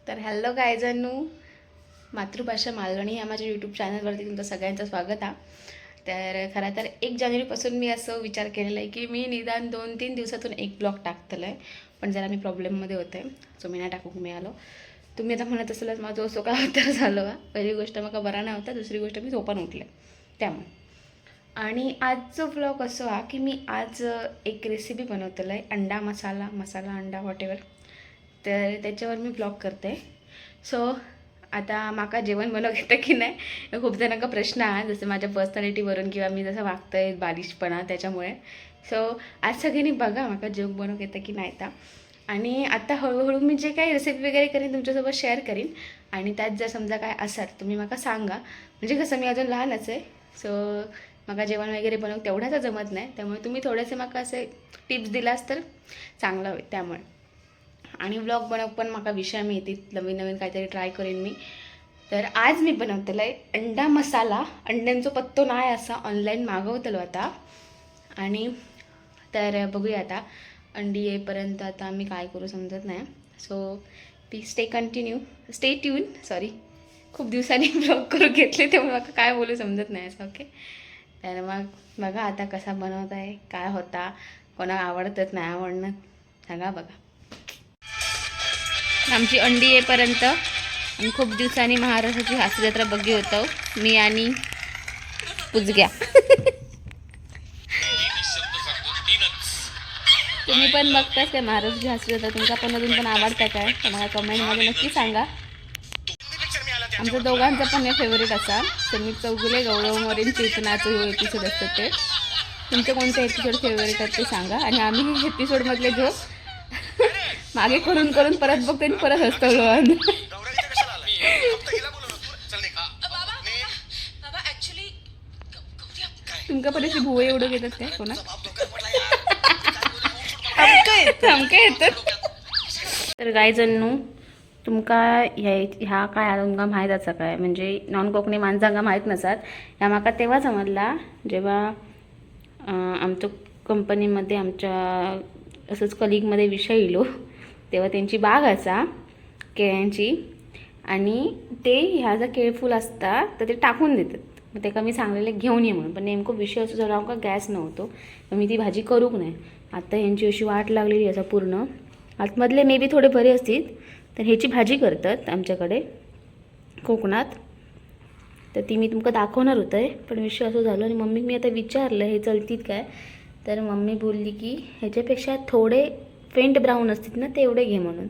तर हॅलो गायजांनो, मातृभाषा मालवणी या माझ्या यूट्यूब चॅनलवरती तुमचं सगळ्यांचं स्वागत आहे. तर खरं तर 1 जानेवारीपासून मी असं विचार केलेला आहे की मी निदान 2-3 दिवसातून एक ब्लॉग टाकतलं आहे, पण जरा मी प्रॉब्लेममध्ये होते सो मी नाही टाकूक मिळालो. तुम्ही आता म्हणत असेल माझं असं का तर झालं का. पहिली गोष्ट मग बरा नाही होता, दुसरी गोष्ट मी झोपून उठले त्यामुळे. आणि आजचं ब्लॉग असं हा की मी आज एक रेसिपी बनवतेलं आहे, अंडा मसाला अंडा वॉटेवर. तर त्याच्यावर मी ब्लॉग करते. सो आता माका जेवण बनवू येतं की नाही हे खूप जणांका प्रश्न आहे, जसं माझ्या पर्सनॅलिटीवरून किंवा मी जसं वागतंय बालिशपणा त्याच्यामुळे. सो आज सगळ्यांनी बघा माका जेवण बनवू येतं की नाही तर. आणि आता हळूहळू मी जे काही रेसिपी वगैरे करीन तुमच्यासोबत शेअर करीन. आणि त्यात जर समजा काय असाल तुम्ही माका सांगा, म्हणजे कसं मी अजून लहानच आहे. सो माका जेवण वगैरे बनवू तेवढ्याच जमत नाही, त्यामुळे तुम्ही थोडेसे माका असे टिप्स दिलास तर चांगलं होईल त्यामुळे. आणि व्लॉग बनव पण माका विषय मिळतील, नवीन नवीन काहीतरी ट्राय करेन मी. तर आज मी बनवतेलं आहे अंडा मसाला. अंड्यांचा पत्तो नाही असा ऑनलाईन मागवतलो आता. आणि तर बघूया आता अंडी येईपर्यंत आता मी काय करू समजत नाही. So please stay tune sorry, खूप दिवसांनी ब्लॉग करू घेतले त्यामुळे मला काय बोलू समजत नाही असं. ओके, तर मग बघा आता कसा बनवत आहे, काय होता, कोणाला आवडतात नाही आवडणं सांगा बघा. आमची अंडी येईपर्यंत आणि खूप दिवसांनी महाराष्ट्राची हास्य जत्रा बघी होतो मी आणि पुजग्या. तुम्ही पण बघताच काय महाराष्ट्राची हास्य जत्रा? तुमचा पण अजून पण आवडता काय मला कमेंटमध्ये नक्की सांगा. आमच्या दोघांचा पण हे फेवरेट असा समीर चौगुले गौरव मोरेन कीर्तनाचं हे एपिसोड असतात ते. तुमचे कोणते एपिसोड फेवरेट आहेत ते सांगा. आणि आम्ही एपिसोडमधले जो मागे करून करून परत बघतो आणि परत हसतो. तुमका पण अशी भुवे एवढं घेतात काय कोणा आमका येतात. तर गायजांनो, तुमका ह्या काय तुमका माहीत असा काय, म्हणजे नॉन कोकणी माणसांका माहीत नसतात. ह्या माका तेव्हा समजला जेव्हा आमच्या कंपनीमध्ये आमच्या असंच कलिगमध्ये विषय येलो, तेव्हा त्यांची बाग असा केळ्यांची. आणि ते ह्या जर केळफूल असतात तर ते टाकून देतात. मग ते मी सांगलेले घेऊन ये म्हणून, पण नेमकं विषय असं झाला का गॅस नव्हतो तर मी ती भाजी करूक नाही. आता ह्यांची अशी वाट लागलेली असा पूर्ण. आतमधले मे बी थोडे बरे असतील तर ह्याची भाजी करतात आमच्याकडे कोकणात. तर ती मी तुमका दाखवणार होतं आहे, पण विषय असं झालं. आणि मम्मी मी आता विचारलं हे चलतीत काय, तर मम्मी बोलली की ह्याच्यापेक्षा थोडे फेंट ब्राऊन असतात ना तेवढे घे म्हणून.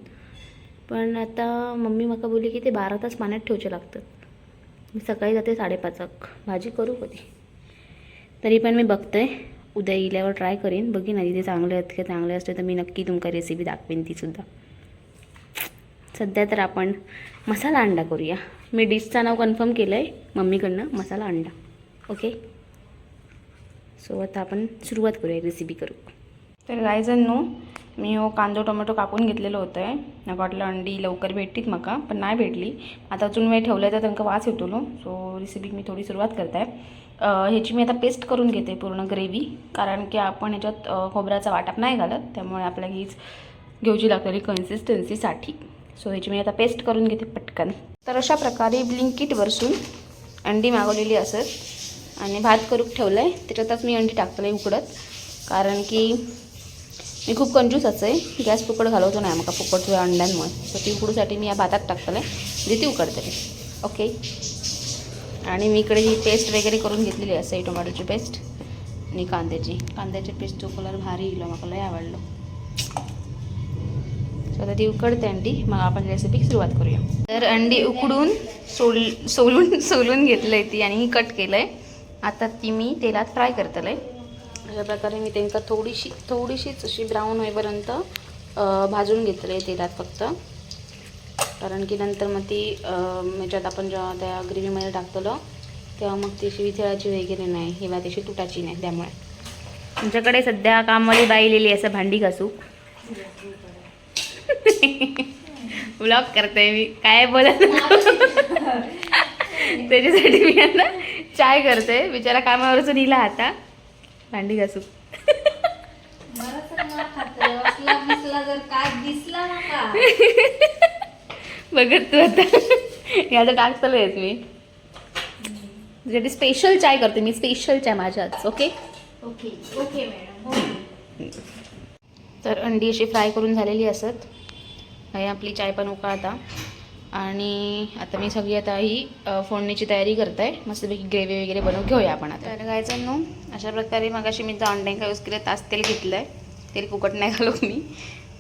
पण आता मम्मी मला बोलली की ते 12 तास पाण्यात ठेवचे लागतात. मी सकाळी जाते 5:30 भाजी करू कधी. तरी पण मी बघते, उद्या इल्यावर ट्राय करीन, बघीन आधी ते चांगले आहेत की चांगले असते तर मी नक्की तुमका रेसिपी दाखवेन तीसुद्धा. सध्या तर आपण मसाला अंडा करूया. मी डिशचं नाव कन्फर्म केलं आहे मम्मीकडनं, मसाला अंडा. ओके, सो आता आपण सुरुवात करूया रेसिपी करू. तर गायजांनो, मी कांदो टोमॅटो कापून घेतलेलं होतं आहे. నాకు वाटलं अंडी लवकर भेटतीत मका, पण नाही भेटली. आता अजून वेळ ठेवलं तर त्यांना वास येतो नो. सो रेसिपी मी थोडी सुरुवात करते आहे. ह्याची मी आता पेस्ट करून घेते पूर्ण ग्रेव्ही, कारण की आपण ह्याच्यात खोबऱ्याचा वाटप नाही घालत, त्यामुळे आपल्याला हीच घेऊची लागलेली कन्सिस्टन्सीसाठी. सो ह्याची मी आता पेस्ट करून घेते पटकन. तर अशा प्रकारे ब्लिंकिटवरसून अंडी मागवलेली असत आणि भात करून ठेवलं आहे. त्याच्यातच मी अंडी टाकलं आहे उकडत, कारण की मी खूप कंजूस आहे. गॅस फुकट घालवतो नाही मग फुकट अंड्यांमुळे. सो ती उकडूसाठी मी या भातात टाकलं आहे, म्हणजे ती उकडते. ओके, आणि मी इकडे ही पेस्ट वगैरे करून घेतलेली असते, टोमॅटोची पेस्ट आणि कांद्याची पेस्टचा कलर भारी येईल, मला लय आवडलं. सो आता ती उकडते अंडी, मग आपण रेसिपी सुरुवात करूया. तर अंडी उकडून सोलून घेतलं आहे ती आणि कट केलं आहे. आता ती मी तेलात फ्राय करतलं आहे. अशा प्रकारे मी त्यांना थोडीशीच अशी ब्राऊन होईपर्यंत भाजून घेतलं आहे तेलात फक्त, कारण की नंतर मग ती ह्याच्यात आपण जेव्हा त्या ग्रेव्हीमध्ये टाकतलो तेव्हा मग ती वितळाची वगैरे नाही किंवा त्याची तुटाची नाही. त्यामुळे तुमच्याकडे सध्या कामवाली बाई लिहिली असं भांडी घासू व्लॉग करते मी, काय बोलत त्याच्यासाठी मी आता चाय करते. बिचारा कामावरच नेला आता भांडी घासू. बघत तू आता याचं टाकतलं आहेस मी तुझ्यासाठी स्पेशल चाय करते मी स्पेशल चाय माझ्याच ओके ओके ओके मॅडम. तर अंडी अशी फ्राय करून झालेली असत हे आपली चाय पण उकळता आणि आता मी सगळी आता ही फोडणीची तयारी करत आहे मस्तपैकी ग्रेव्ही वगैरे बनवून घेऊया आपण आता तर गायचं अशा प्रकारे मगाशी मी जो अंड्यांका यूज केलं तास तेल घेतलं आहे तेल फुकट नाही घालू मी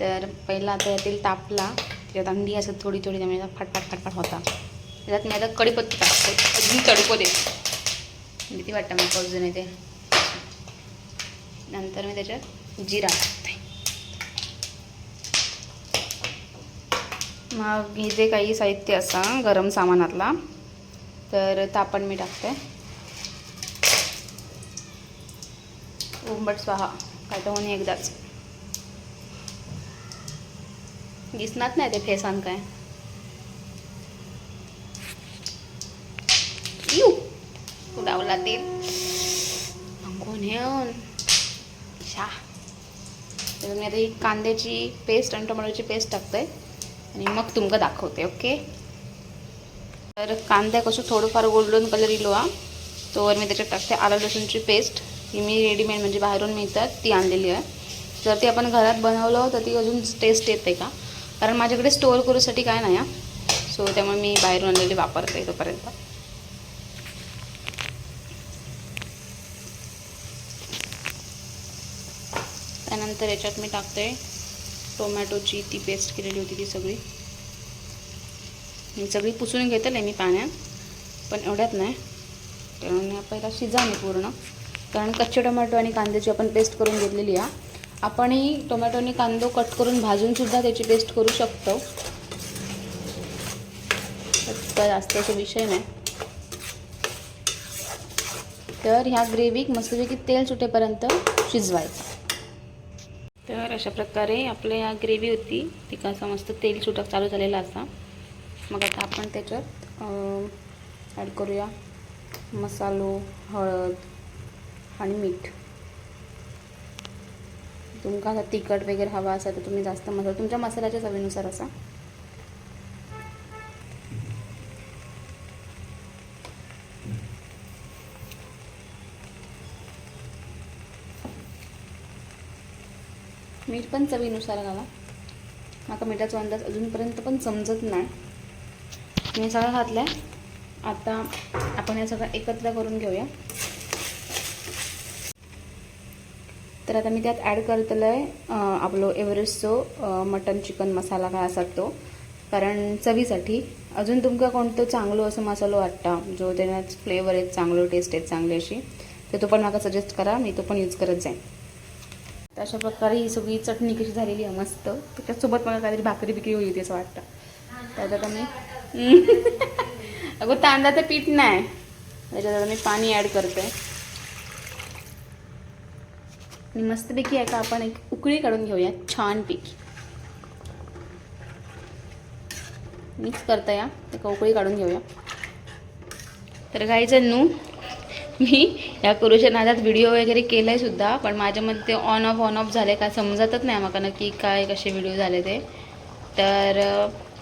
तर पहिला आता या तेल तापला त्याच्यात अंडी असत थोडी थोडी त्यामुळे फटफट फटफट होता त्याच्यात मी आता कढीपत्ता टाकते अजून तडको देते भीती वाटतं मला अजून येते नंतर मी त्याच्यात जिरा टाकते मग हे जे काही साहित्य असा गरम सामानातला तर तापण मी टाकते उंबट स्वाहा काय तर होणे एकदाच दिसणार नाही ते फेसान काय यू उडावला तेल अंगून येऊन शा तर मी आता ही कांद्याची पेस्ट आणि टोमॅटोची पेस्ट टाकते आणि मग तुमका दाखवते ओके तर कांद्या कसं थोडंफार गोल्डन कलर येलो हा तोवर मी त्याच्यात टाकते आलं लसूणची पेस्ट ही मी रेडीमेड म्हणजे बाहेरून मिळतात ती आणलेली आहे जर ती आपण घरात बनवलं तर ती अजून टेस्ट येते का कारण माझ्याकडे स्टोअर करूसाठी काय नाही सो त्यामुळे मी बाहेरून आणलेली वापरते तोपर्यंत त्यानंतर याच्यात मी टाकते टोमॅटोची ती पेस्ट केलेली होती ती सगळी मी सगळी पुसून घेतले मी पाण्यात पण एवढ्यात नाही त्यामुळे पहिला शिजा मी पूर्ण कारण कच्चे टोमॅटो आणि कांद्याची आपण पेस्ट करून घेतलेली आहे आपणही टोमॅटो आणि कांदो कट करून भाजूनसुद्धा त्याची पेस्ट करू शकतो काय जास्त असा विषय नाही तर ह्या ग्रेव्हीक मस्तपैकी तेल सुटेपर्यंत शिजवायचं तर अशा प्रकारे आपल्या या ग्रेव्ही होती ती कसं मस्त तेल सुटक चालू झालेला असा मग आता आपण त्याच्यात ॲड करूया मसालो हळद आणि मीठ तुमका आता तिखट वगैरे हवा असा तर तुम्ही जास्त मसाला तुमच्या मसाल्याच्या चवीनुसार असा मीठ पण चवीनुसार घाला माका मिठाचा अंदाज अजूनपर्यंत पण समजत नाही मी सगळं घातलं आहे आता आपण हे सगळं एकत्र करून घेऊया तर आता मी त्यात ॲड करतलं आहे आपलं एव्हरेस्टचो मटन चिकन मसाला काय असतात तो कारण चवीसाठी अजून तुमका कोणतं चांगलं असं मसालो वाटता जो त्याच्यात फ्लेवर आहेत चांगलं टेस्ट आहेत चांगली अशी तर तो पण मला सजेस्ट करा मी तो पण यूज करत जाईन तर अशा प्रकारे ही सगळी चटणी कशी झालेली आहे मस्त त्याच्यासोबत मला काहीतरी भाकरी बिकरी होईल असं वाटतं त्यात आता मी अगं तांदळाचं पीठ नाही त्याच्यात आता मी पाणी ॲड करते आणि मस्तपैकी आहे का आपण एक उकळी काढून घेऊया छानपैकी मिक्स करता या एका उकळी काढून घेऊया तर गाईजन्नू मी या करूच्या नादात व्हिडिओ वगैरे केला आहे सुद्धा पण माझ्यामध्ये ते ऑन ऑफ झाले काय समजतच नाही मला नक्की काय कसे व्हिडिओ झाले ते तर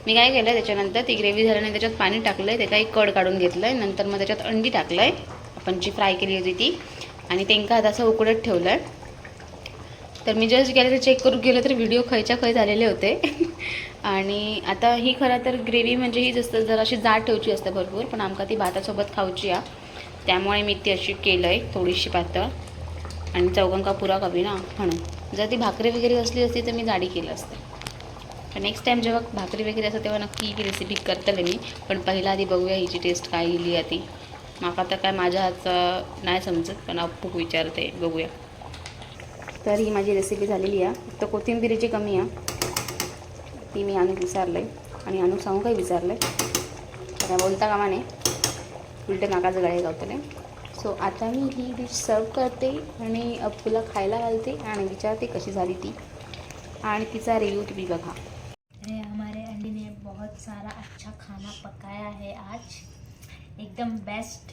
मी काय केलं त्याच्यानंतर ती ग्रेव्ही झाल्यानंतर त्याच्यात पाणी टाकलं आहे त्याचा एक कड काढून घेतलं आहे नंतर मग त्याच्यात अंडी टाकलं आहे आपण जी फ्राय केली होती ती आणि त्यांका असं उकडत ठेवलं आहे तर मी जस्ट गेले तर चेक करून गेलं तर व्हिडिओ खयच्या खय झालेले होते आणि आता ही खरं तर ग्रेव्ही म्हणजे ही जसं जराशी जाड ठेवची असते भरपूर पण आमका ती भातासोबत खाऊची आहे त्यामुळे मी ती अशी केलं आहे थोडीशी पातळ आणि चौघांका पुरा कमी ना म्हणून जर ती भाकरी वगैरे असली असती तर मी जाडी केलं असतं तर नेक्स्ट टाईम जेव्हा भाकरी वगैरे असतं तेव्हा नक्की ही रेसिपी करतले मी पण पहिला आधी बघूया हिची टेस्ट काय गेली आहे ती माका तर काय माझ्या हातचं नाही समजत पण अप्पूक विचारते बघूया तर ही माझी रेसिपी झालेली आहे फक्त कोथिंबिरीची कमी आहे ती मी आणूक विचारलं आहे आणि आणूक सांगू काही विचारलं आहे तर काय बोलता कामा नाही उलटे नाकाचं गळे गावतले सो आता मी ही डिश सर्व करते आणि अप्पूला खायला घालते आणि विचारते कशी झाली ती आणि तिचा रिव्ह्यू तुम्ही बघा अरे हमारे अंडी ने बहुत सारा अच्छा खाना पकाया है आज एकदम बेस्ट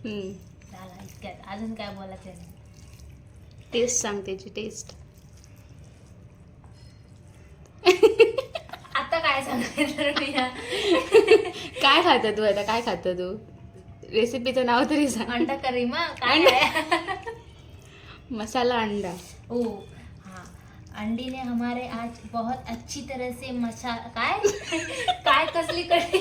झाला इतक्यात अजून काय बोलायचं आहे टेस्ट सांग त्याची टेस्ट आता काय काय सांगायचं मी या. काय खातं तू आता, काय खातं तू? रेसिपीचं नाव तरी सांग. अंडा करी मग काय आहे? मसाला अंडा. ओ हाँ, अंडी ने हमारे आज बहुत अच्छी तरह से काय कसली कड़ी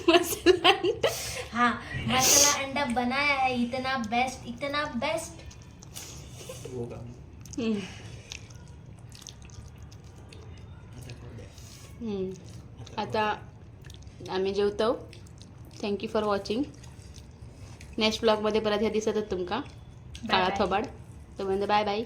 मसाला अंडा. हाँ मसाला अंडा बनाया है. इतना बेस्ट. हम्म. आता आम्ही जेवतो. Thank you for watching. नेक्स्ट ब्लॉगमध्ये परत ह्या दिसतच तुमका काळा bye. थोबाड. तो म्हणजे बाय बाय.